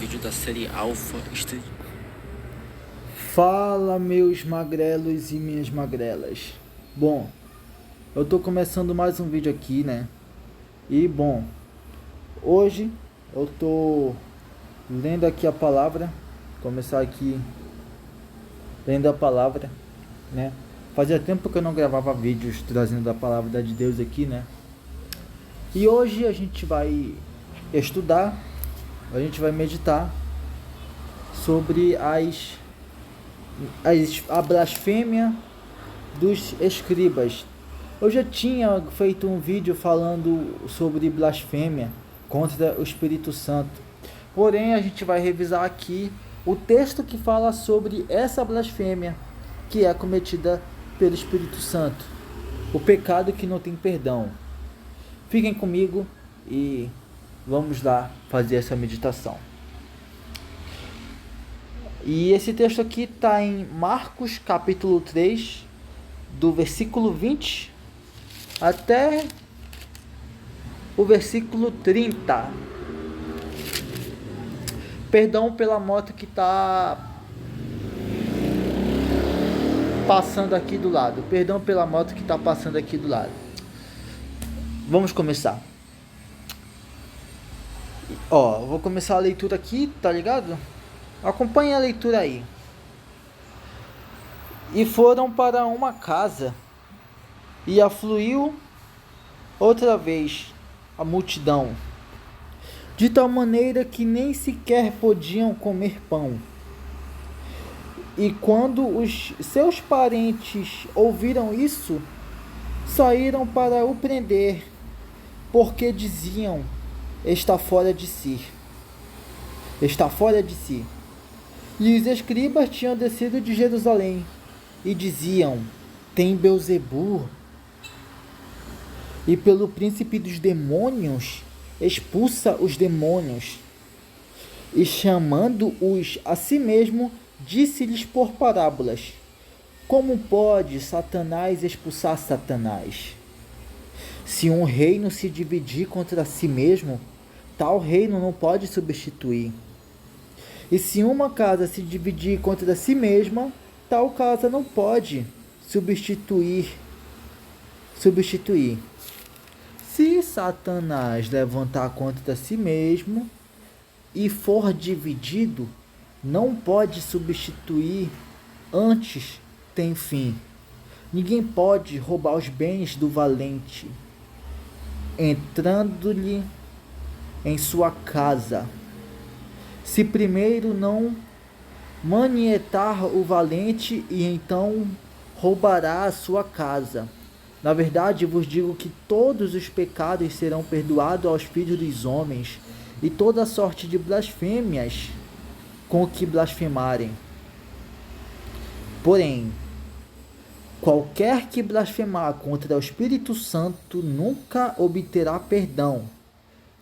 vídeo da série Alpha Street. Fala, meus magrelos e minhas magrelas. Bom, eu tô começando mais um vídeo aqui, né? E bom, hoje eu tô lendo aqui a palavra. Começar aqui lendo a palavra, né? Fazia tempo que eu não gravava vídeos trazendo a palavra de Deus aqui, né? E hoje a gente vai estudar, a gente vai meditar sobre a blasfêmia dos escribas. Eu já tinha feito um vídeo falando sobre blasfêmia contra o Espírito Santo. Porém, a gente vai revisar aqui o texto que fala sobre essa blasfêmia que é cometida pelo Espírito Santo. O pecado que não tem perdão. Fiquem comigo e vamos lá fazer essa meditação. E esse texto aqui está em Marcos capítulo 3, do versículo 20 até o versículo 30. Perdão pela moto que está passando aqui do lado. Perdão pela moto que está passando aqui do lado. Vamos começar. Vou começar a leitura aqui, tá ligado? Acompanhe a leitura aí. E foram para uma casa, e afluiu outra vez a multidão, de tal maneira que nem sequer podiam comer pão. E quando os seus parentes ouviram isso, saíram para o prender, porque diziam: está fora de si. Está fora de si. E os escribas tinham descido de Jerusalém e diziam: tem Beelzebul, e pelo príncipe dos demônios expulsa os demônios. E chamando-os a si mesmo, disse-lhes por parábolas: como pode Satanás expulsar Satanás? Se um reino se dividir contra si mesmo, tal reino não pode substituir. E se uma casa se dividir contra si mesma, tal casa não pode substituir. Se Satanás levantar contra si mesmo e for dividido, não pode substituir, antes tem fim. Ninguém pode roubar os bens do valente, entrando-lhe em sua casa, se primeiro não manietar o valente, e então roubará a sua casa. Na verdade vos digo que todos os pecados serão perdoados aos filhos dos homens, e toda sorte de blasfêmias com que blasfemarem. Porém, qualquer que blasfemar contra o Espírito Santo nunca obterá perdão,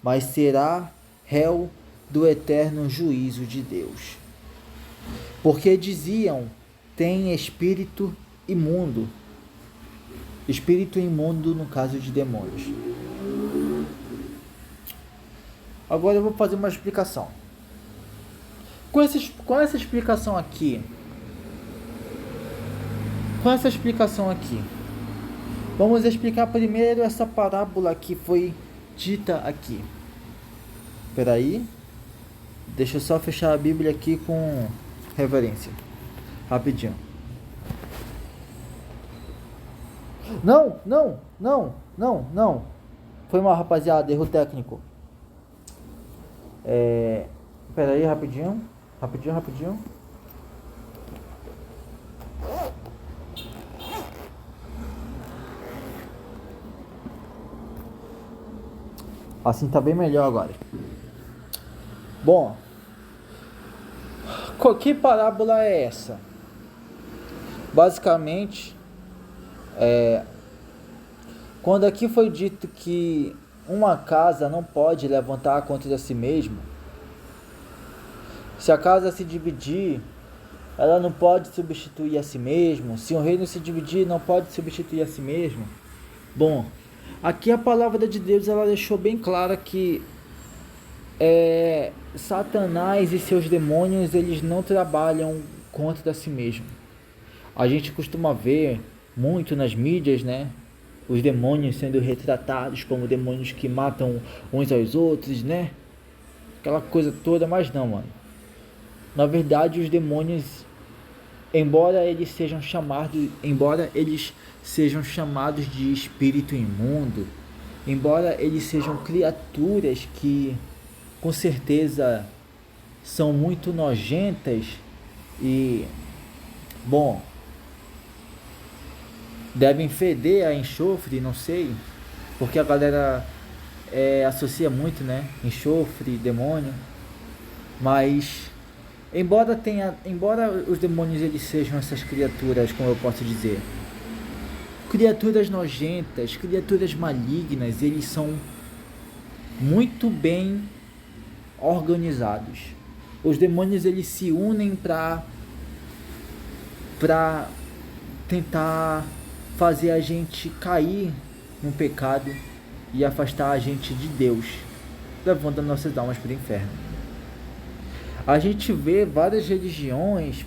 mas será réu do eterno juízo de Deus. Porque diziam: tem espírito imundo. Espírito imundo no caso de demônios. Agora eu vou fazer uma explicação. Com essa explicação aqui, vamos explicar primeiro essa parábola que foi dita aqui. Espera aí. Deixa eu só fechar a Bíblia aqui com reverência. Rapidinho. Não. Foi mal, rapaziada. Erro técnico. Espera aí, rapidinho. Assim tá bem melhor agora. Bom, que parábola é essa? Basicamente, quando aqui foi dito que uma casa não pode levantar contra si mesma, se a casa se dividir, ela não pode substituir a si mesmo. Se um reino se dividir, não pode substituir a si mesmo. Bom, aqui a palavra de Deus ela deixou bem clara que Satanás e seus demônios, eles não trabalham contra si mesmo. A gente costuma ver muito nas mídias, né? Os demônios sendo retratados como demônios que matam uns aos outros, né? Aquela coisa toda, mas não, mano. Na verdade, os demônios, embora eles sejam chamados de espírito imundo, embora eles sejam criaturas que com certeza são muito nojentas e, bom, devem feder a enxofre, não sei, porque a galera associa muito, né, enxofre, demônio, mas embora os demônios eles sejam essas criaturas, como eu posso dizer, criaturas nojentas, criaturas malignas, eles são muito bem organizados. Os demônios eles se unem para tentar fazer a gente cair no pecado e afastar a gente de Deus, levando as nossas almas para o inferno. A gente vê várias religiões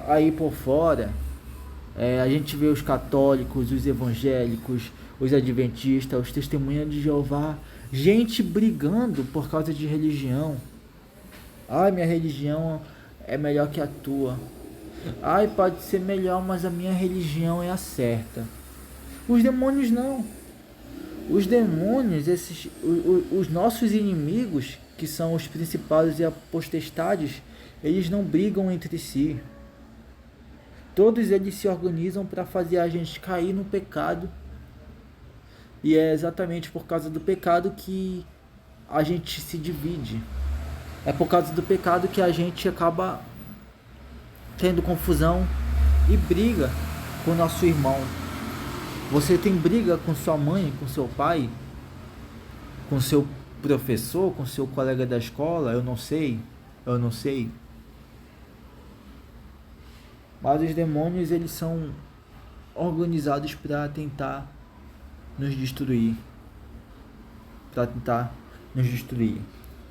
aí por fora. A gente vê os católicos, os evangélicos, os adventistas, os testemunhas de Jeová, gente brigando por causa de religião. Ai, minha religião é melhor que a tua. Ai, pode ser melhor, mas a minha religião é a certa. Os demônios não. Os demônios, os nossos inimigos, que são os principados e potestades, eles não brigam entre si. Todos eles se organizam para fazer a gente cair no pecado. E é exatamente por causa do pecado que a gente se divide. É por causa do pecado que a gente acaba tendo confusão e briga com o nosso irmão. Você tem briga com sua mãe, com seu pai, com seu professor, com seu colega da escola? Eu não sei. Mas os demônios, eles são organizados para tentar nos destruir.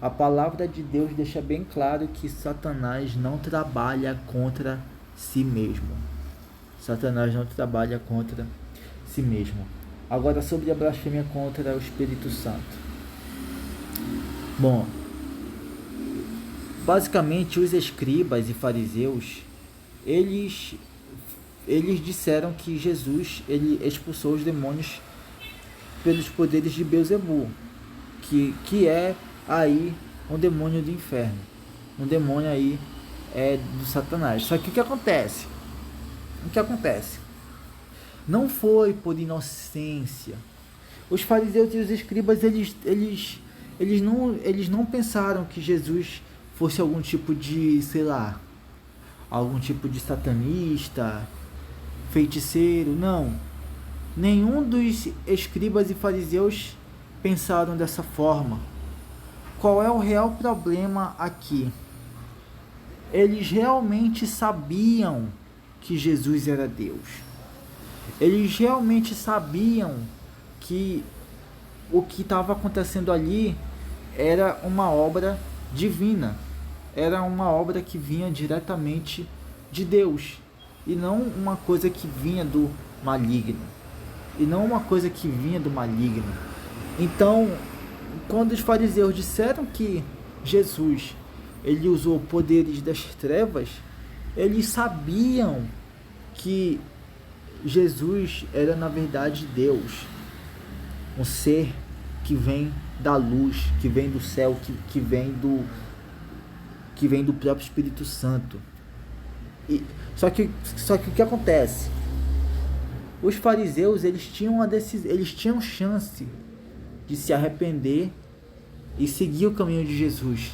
A palavra de Deus deixa bem claro que Satanás não trabalha contra si mesmo. Agora, sobre a blasfêmia contra o Espírito Santo. Bom, basicamente os escribas e fariseus, eles disseram que Jesus ele expulsou os demônios pelos poderes de Beelzebul, que é aí um demônio do inferno, um demônio aí do Satanás. Só que o que acontece? Não foi por inocência. Os fariseus e os escribas eles não pensaram que Jesus fosse algum tipo de, sei lá, algum tipo de satanista, feiticeiro. Não. Nenhum dos escribas e fariseus pensaram dessa forma. Qual é o real problema aqui? Eles realmente sabiam que Jesus era Deus. Eles realmente sabiam que o que estava acontecendo ali era uma obra divina. Era uma obra que vinha diretamente de Deus. E não uma coisa que vinha do maligno. Então, quando os fariseus disseram que Jesus ele usou poderes das trevas, eles sabiam que Jesus era na verdade Deus, um ser que vem da luz, que vem do céu, que vem do próprio Espírito Santo. Só que o que acontece? Os fariseus eles tinham chance de se arrepender e seguir o caminho de Jesus.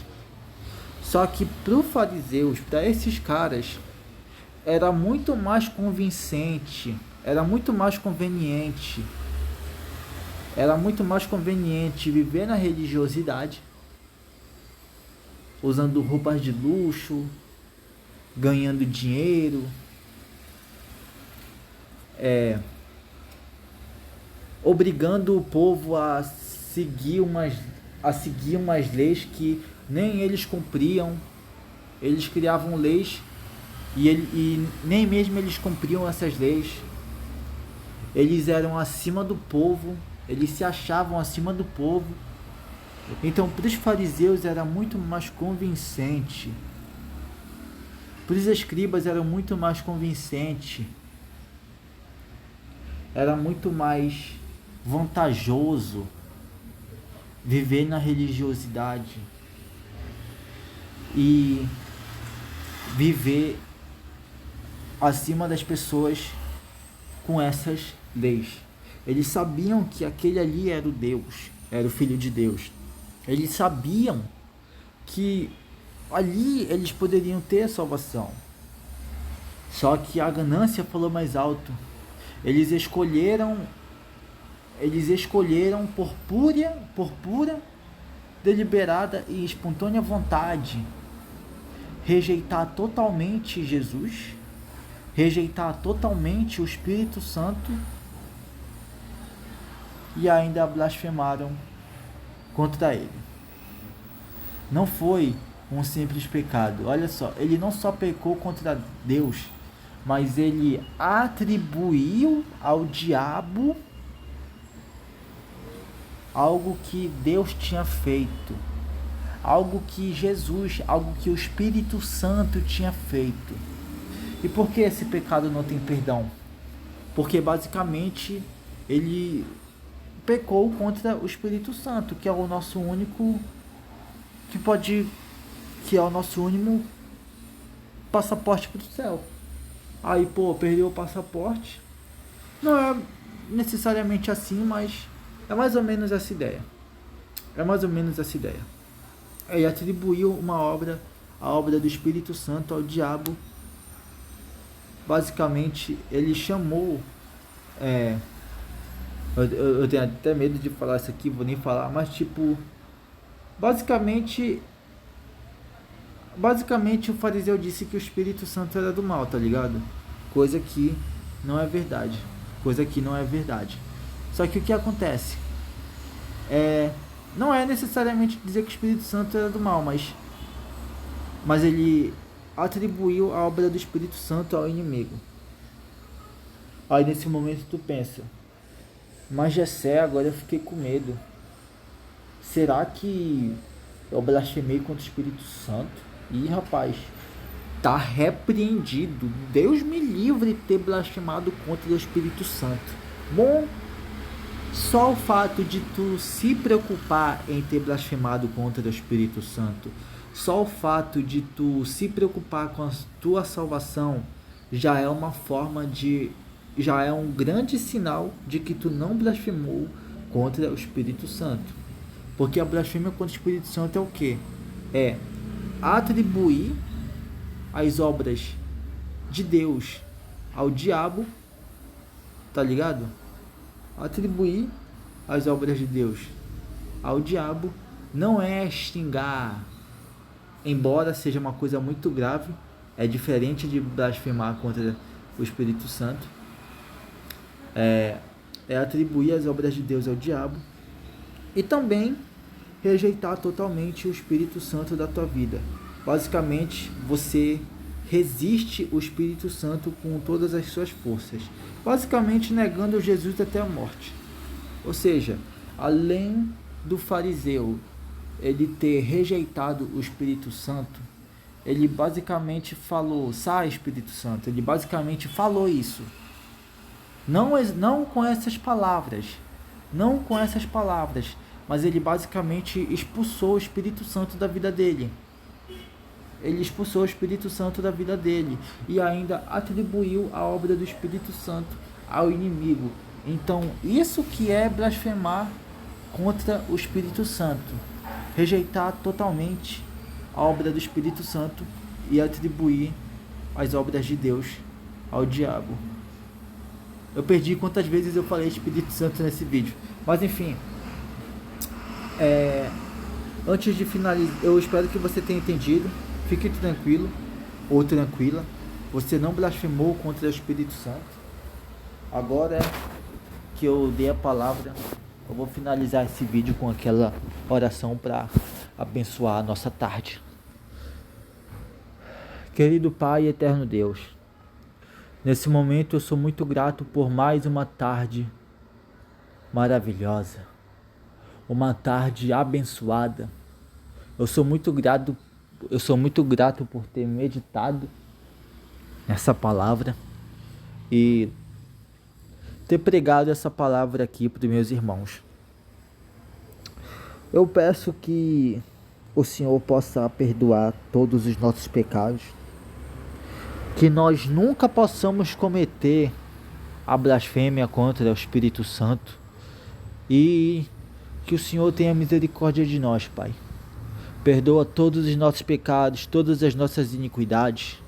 Só que para os fariseus, para esses caras, era muito mais convincente, era muito mais conveniente viver na religiosidade, usando roupas de luxo, ganhando dinheiro, obrigando o povo a seguir a seguir umas leis que nem eles cumpriam. Eles criavam leis e nem mesmo eles cumpriam essas leis. Eles eram acima do povo, eles se achavam acima do povo. Então, para os fariseus era muito mais convincente. Para os escribas era muito mais convincente. Era muito mais vantajoso viver na religiosidade e viver acima das pessoas com essas leis. Eles sabiam que aquele ali era o Deus, era o Filho de Deus. Eles sabiam que ali eles poderiam ter a salvação. Só que a ganância falou mais alto. Eles escolheram por pura, deliberada e espontânea vontade rejeitar totalmente Jesus, rejeitar totalmente o Espírito Santo e ainda blasfemaram contra ele. Não foi um simples pecado. Olha só, ele não só pecou contra Deus, mas ele atribuiu ao diabo algo que Deus tinha feito, algo que Jesus, algo que o Espírito Santo tinha feito. E por que esse pecado não tem perdão? Porque basicamente ele pecou contra o Espírito Santo, que é o nosso único que é o nosso único passaporte para o céu. Aí, perdeu o passaporte. Não é necessariamente assim, mas é mais ou menos essa ideia. Ele atribuiu a obra do Espírito Santo ao diabo. Basicamente, ele chamou... eu tenho até medo de falar isso aqui, vou nem falar, mas basicamente o fariseu disse que o Espírito Santo era do mal, tá ligado? Coisa que não é verdade. Só que o que acontece? Não é necessariamente dizer que o Espírito Santo era do mal, mas ele atribuiu a obra do Espírito Santo ao inimigo. Aí nesse momento tu pensa, mas Jessé, agora eu fiquei com medo. Será que eu blasfemei contra o Espírito Santo? Ih, rapaz, tá repreendido. Deus me livre de ter blasfemado contra o Espírito Santo. Bom, só o fato de tu se preocupar em ter blasfemado contra o Espírito Santo, só o fato de tu se preocupar com a tua salvação, já é um grande sinal de que tu não blasfemou contra o Espírito Santo. Porque a blasfêmia contra o Espírito Santo é o quê? É atribuir as obras de Deus ao diabo, tá ligado? Atribuir as obras de Deus ao diabo não é xingar, embora seja uma coisa muito grave, é diferente de blasfemar contra o Espírito Santo. É atribuir as obras de Deus ao diabo e também rejeitar totalmente o Espírito Santo da tua vida. Basicamente, você resiste o Espírito Santo com todas as suas forças, basicamente negando Jesus até a morte. Ou seja, além do fariseu ele ter rejeitado o Espírito Santo, ele basicamente falou, sai Espírito Santo, ele basicamente falou isso. Não com essas palavras, mas ele basicamente expulsou o Espírito Santo da vida dele. E ainda atribuiu a obra do Espírito Santo ao inimigo. Então, isso que é blasfemar contra o Espírito Santo. Rejeitar totalmente a obra do Espírito Santo e atribuir as obras de Deus ao diabo. Eu perdi quantas vezes eu falei Espírito Santo nesse vídeo. Mas enfim, antes de finalizar, eu espero que você tenha entendido. Fique tranquilo ou tranquila. Você não blasfemou contra o Espírito Santo. Agora que eu dei a palavra, eu vou finalizar esse vídeo com aquela oração para abençoar a nossa tarde. Querido Pai e eterno Deus, nesse momento eu sou muito grato por mais uma tarde maravilhosa, uma tarde abençoada. Eu sou muito grato por ter meditado nessa palavra e ter pregado essa palavra aqui para os meus irmãos. Eu peço que o Senhor possa perdoar todos os nossos pecados, que nós nunca possamos cometer a blasfêmia contra o Espírito Santo e que o Senhor tenha misericórdia de nós, Pai. Perdoa todos os nossos pecados, todas as nossas iniquidades.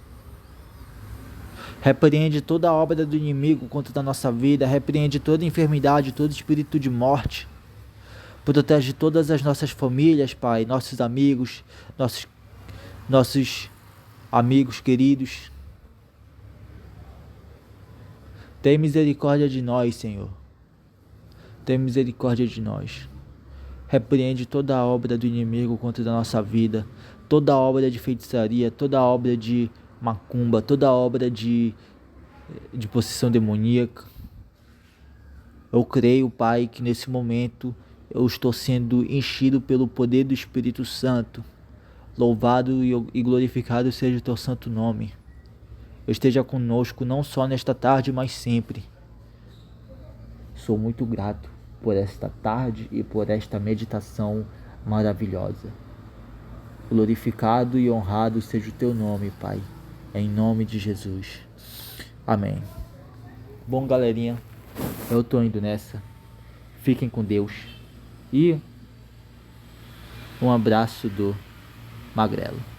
Repreende toda a obra do inimigo contra a nossa vida, repreende toda enfermidade, todo espírito de morte. Protege todas as nossas famílias, Pai, nossos amigos queridos. Tem misericórdia de nós, Senhor. Tem misericórdia de nós. Repreende toda a obra do inimigo contra a nossa vida, toda a obra de feitiçaria, toda a obra de macumba, toda a obra de possessão demoníaca. Eu creio, Pai, que nesse momento eu estou sendo enchido pelo poder do Espírito Santo. Louvado e glorificado seja o teu santo nome. Esteja conosco não só nesta tarde, mas sempre. Sou muito grato por esta tarde e por esta meditação maravilhosa. Glorificado e honrado seja o teu nome, Pai. Em nome de Jesus. Amém. Bom, galerinha, eu tô indo nessa. Fiquem com Deus. E um abraço do Magrelo.